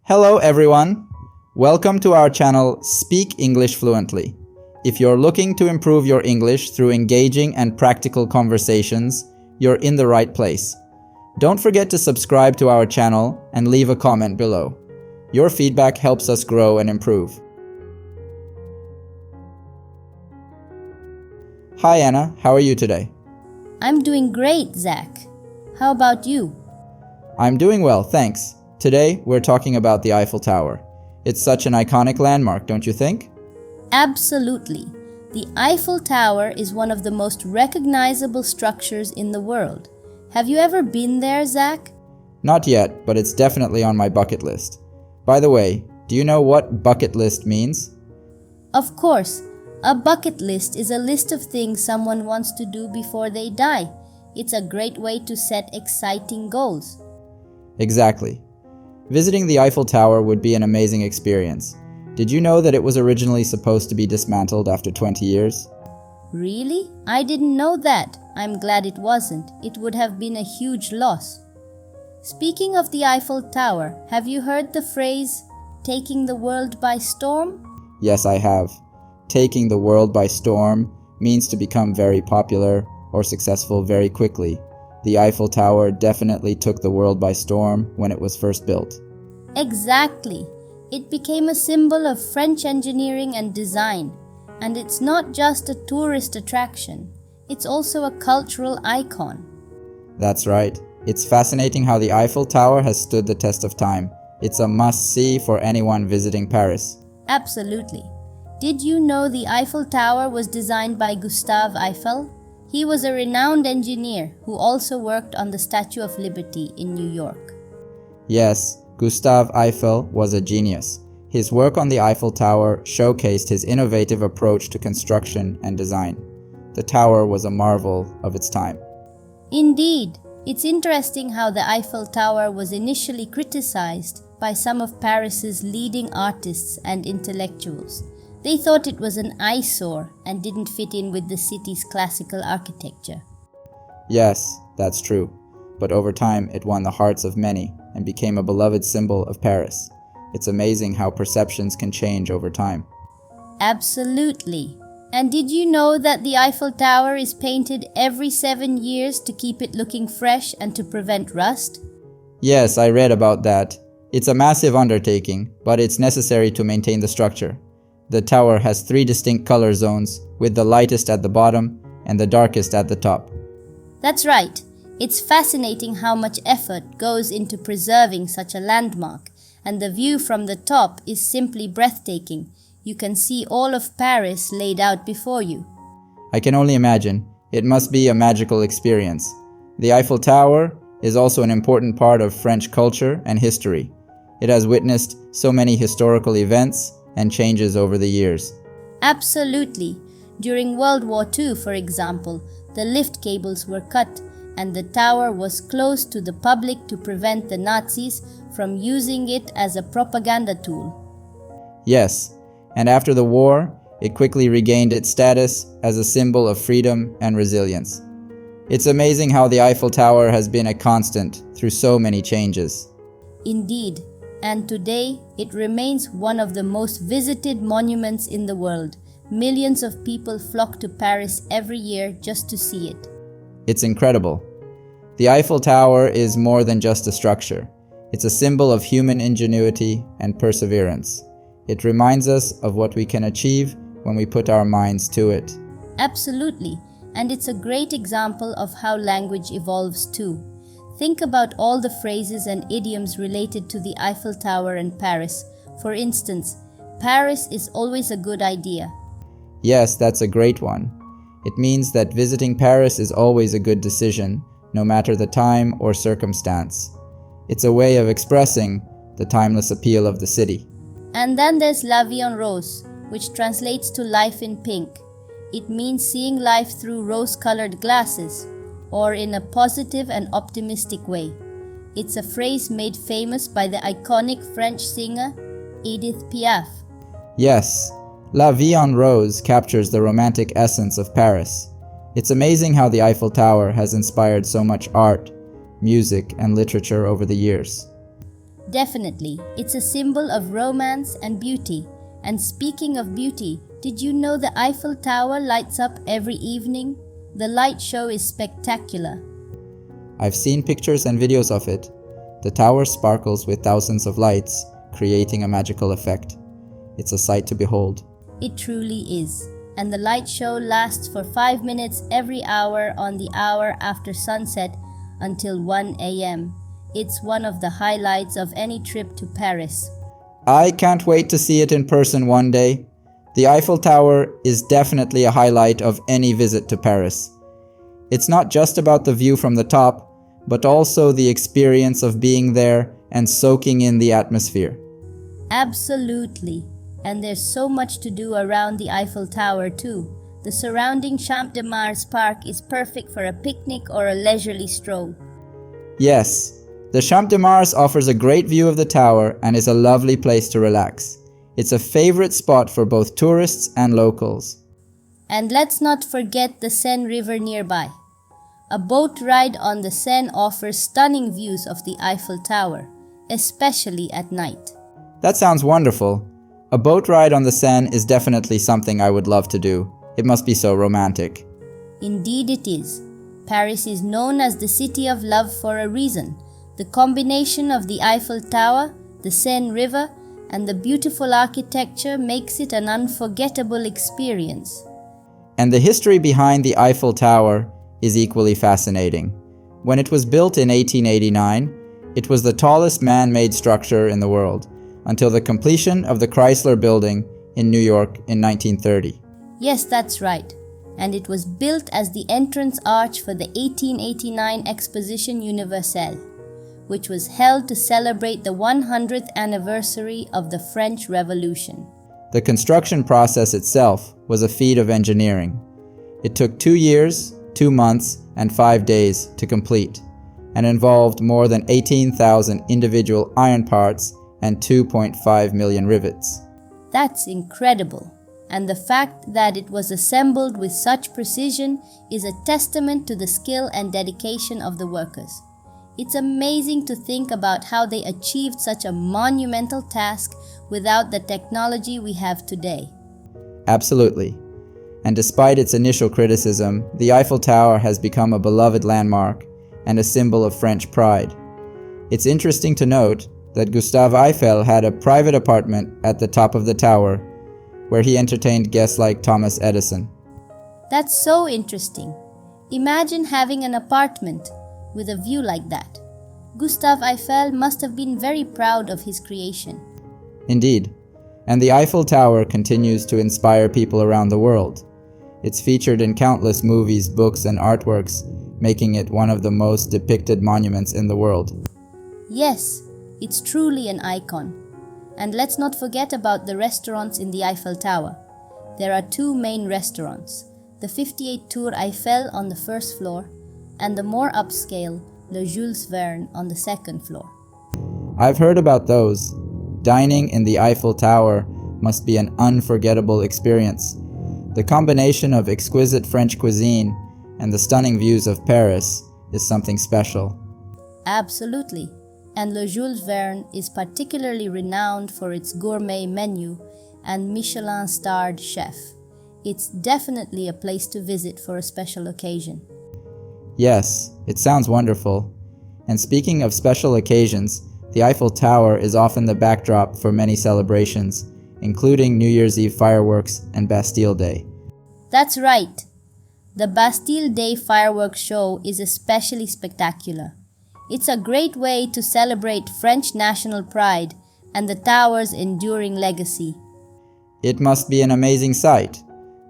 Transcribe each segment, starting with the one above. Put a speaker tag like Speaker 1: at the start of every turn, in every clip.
Speaker 1: Hello everyone! Welcome to our channel Speak English Fluently. If you're looking to improve your English through engaging and practical conversations, you're in the right place. Don't forget to subscribe to our channel and leave a comment below. Your feedback helps us grow and improve. Hi Anna, how are you today?
Speaker 2: I'm doing great, Zach. How about you?
Speaker 1: I'm doing well, thanks. Today, we're talking about the Eiffel Tower. It's such an iconic landmark, don't you think?
Speaker 2: Absolutely. The Eiffel Tower is one of the most recognizable structures in the world. Have you ever been there, Zach?
Speaker 1: Not yet, but it's definitely on my bucket list. By the way, do you know what bucket list means?
Speaker 2: Of course. A bucket list is a list of things someone wants to do before they die. It's a great way to set exciting goals.
Speaker 1: Exactly. Visiting the Eiffel Tower would be an amazing experience. Did you know that it was originally supposed to be dismantled after 20 years?
Speaker 2: Really? I didn't know that. I'm glad it wasn't. It would have been a huge loss. Speaking of the Eiffel Tower, have you heard the phrase, taking the world by storm?
Speaker 1: Yes, I have. Taking the world by storm means to become very popular or successful very quickly. The Eiffel Tower definitely took the world by storm when it was first built.
Speaker 2: Exactly. It became a symbol of French engineering and design. And it's not just a tourist attraction. It's also a cultural icon.
Speaker 1: That's right. It's fascinating how the Eiffel Tower has stood the test of time. It's a must-see for anyone visiting Paris.
Speaker 2: Absolutely. Did you know the Eiffel Tower was designed by Gustave Eiffel? He was a renowned engineer who also worked on the Statue of Liberty in New York.
Speaker 1: Yes, Gustave Eiffel was a genius. His work on the Eiffel Tower showcased his innovative approach to construction and design. The tower was a marvel of its time.
Speaker 2: Indeed, it's interesting how the Eiffel Tower was initially criticized by some of Paris's leading artists and intellectuals. They thought it was an eyesore and didn't fit in with the city's classical architecture.
Speaker 1: Yes, that's true. But over time, it won the hearts of many and became a beloved symbol of Paris. It's amazing how perceptions can change over time.
Speaker 2: Absolutely. And did you know that the Eiffel Tower is painted every 7 years to keep it looking fresh and to prevent rust?
Speaker 1: Yes, I read about that. It's a massive undertaking, but it's necessary to maintain the structure. The tower has 3 distinct color zones, with the lightest at the bottom and the darkest at the top.
Speaker 2: That's right. It's fascinating how much effort goes into preserving such a landmark, and the view from the top is simply breathtaking. You can see all of Paris laid out before you.
Speaker 1: I can only imagine. It must be a magical experience. The Eiffel Tower is also an important part of French culture and history. It has witnessed so many historical events and changes over the years.
Speaker 2: Absolutely. During World War II, for example, the lift cables were cut and the tower was closed to the public to prevent the Nazis from using it as a propaganda tool.
Speaker 1: Yes, and after the war, it quickly regained its status as a symbol of freedom and resilience. It's amazing how the Eiffel Tower has been a constant through so many changes.
Speaker 2: Indeed. And today, it remains one of the most visited monuments in the world. Millions of people flock to Paris every year just to see it.
Speaker 1: It's incredible. The Eiffel Tower is more than just a structure. It's a symbol of human ingenuity and perseverance. It reminds us of what we can achieve when we put our minds to it.
Speaker 2: Absolutely. And it's a great example of how language evolves too. Think about all the phrases and idioms related to the Eiffel Tower and Paris. For instance, Paris is always a good idea.
Speaker 1: Yes, that's a great one. It means that visiting Paris is always a good decision, no matter the time or circumstance. It's a way of expressing the timeless appeal of the city.
Speaker 2: And then there's La Vie en Rose, which translates to life in pink. It means seeing life through rose-colored glasses, or in a positive and optimistic way. It's a phrase made famous by the iconic French singer Edith Piaf.
Speaker 1: Yes, La Vie en Rose captures the romantic essence of Paris. It's amazing how the Eiffel Tower has inspired so much art, music, and literature over the years.
Speaker 2: Definitely, it's a symbol of romance and beauty. And speaking of beauty, did you know the Eiffel Tower lights up every evening? The light show is spectacular.
Speaker 1: I've seen pictures and videos of it. The tower sparkles with thousands of lights, creating a magical effect. It's a sight to behold.
Speaker 2: It truly is. And the light show lasts for 5 minutes every hour on the hour after sunset until 1 a.m. It's one of the highlights of any trip to Paris.
Speaker 1: I can't wait to see it in person one day. The Eiffel Tower is definitely a highlight of any visit to Paris. It's not just about the view from the top, but also the experience of being there and soaking in the atmosphere.
Speaker 2: Absolutely. And there's so much to do around the Eiffel Tower too. The surrounding Champ de Mars Park is perfect for a picnic or a leisurely stroll.
Speaker 1: Yes, the Champ de Mars offers a great view of the tower and is a lovely place to relax. It's a favorite spot for both tourists and locals.
Speaker 2: And let's not forget the Seine River nearby. A boat ride on the Seine offers stunning views of the Eiffel Tower, especially at night.
Speaker 1: That sounds wonderful. A boat ride on the Seine is definitely something I would love to do. It must be so romantic.
Speaker 2: Indeed it is. Paris is known as the city of love for a reason. The combination of the Eiffel Tower, the Seine River, and the beautiful architecture makes it an unforgettable experience.
Speaker 1: And the history behind the Eiffel Tower is equally fascinating. When it was built in 1889, it was the tallest man-made structure in the world, until the completion of the Chrysler Building in New York in 1930.
Speaker 2: Yes, that's right. And it was built as the entrance arch for the 1889 Exposition Universelle, which was held to celebrate the 100th anniversary of the French Revolution.
Speaker 1: The construction process itself was a feat of engineering. It took 2 years, 2 months, and 5 days to complete, and involved more than 18,000 individual iron parts and 2.5 million rivets.
Speaker 2: That's incredible. And the fact that it was assembled with such precision is a testament to the skill and dedication of the workers. It's amazing to think about how they achieved such a monumental task without the technology we have today.
Speaker 1: Absolutely. And despite its initial criticism, the Eiffel Tower has become a beloved landmark and a symbol of French pride. It's interesting to note that Gustave Eiffel had a private apartment at the top of the tower, where he entertained guests like Thomas Edison.
Speaker 2: That's so interesting. Imagine having an apartment with a view like that. Gustave Eiffel must have been very proud of his creation.
Speaker 1: Indeed. And the Eiffel Tower continues to inspire people around the world. It's featured in countless movies, books, and artworks, making it one of the most depicted monuments in the world.
Speaker 2: Yes, it's truly an icon. And let's not forget about the restaurants in the Eiffel Tower. There are 2 main restaurants, the 58 Tour Eiffel on the first floor and the more upscale Le Jules Verne on the second floor.
Speaker 1: I've heard about those. Dining in the Eiffel Tower must be an unforgettable experience. The combination of exquisite French cuisine and the stunning views of Paris is something special.
Speaker 2: Absolutely. And Le Jules Verne is particularly renowned for its gourmet menu and Michelin-starred chef. It's definitely a place to visit for a special occasion.
Speaker 1: Yes, it sounds wonderful. And speaking of special occasions, the Eiffel Tower is often the backdrop for many celebrations, including New Year's Eve fireworks and Bastille Day.
Speaker 2: That's right. The Bastille Day fireworks show is especially spectacular. It's a great way to celebrate French national pride and the tower's enduring legacy.
Speaker 1: It must be an amazing sight.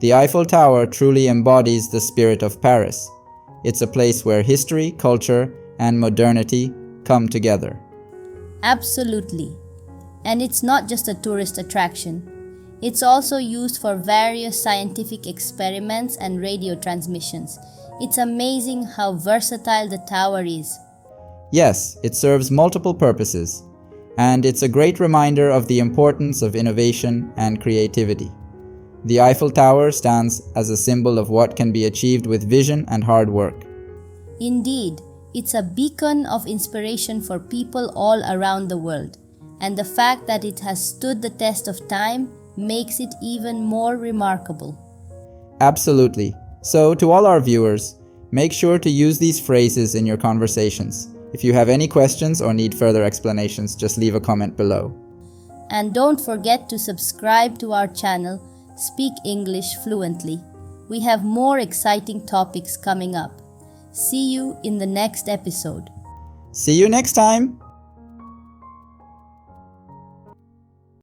Speaker 1: The Eiffel Tower truly embodies the spirit of Paris. It's a place where history, culture, and modernity come together.
Speaker 2: Absolutely. And it's not just a tourist attraction. It's also used for various scientific experiments and radio transmissions. It's amazing how versatile the tower is.
Speaker 1: Yes, it serves multiple purposes, and it's a great reminder of the importance of innovation and creativity. The Eiffel Tower stands as a symbol of what can be achieved with vision and hard work.
Speaker 2: Indeed, It's a beacon of inspiration for people all around the world, and the fact that it has stood the test of time makes it even more remarkable.
Speaker 1: Absolutely. So, to all our viewers, make sure to use these phrases in your conversations. If you have any questions or need further explanations, just leave a comment below.
Speaker 2: And don't forget to subscribe to our channel, Speak English Fluently. We have more exciting topics coming up. See you in the next episode.
Speaker 1: See you next time!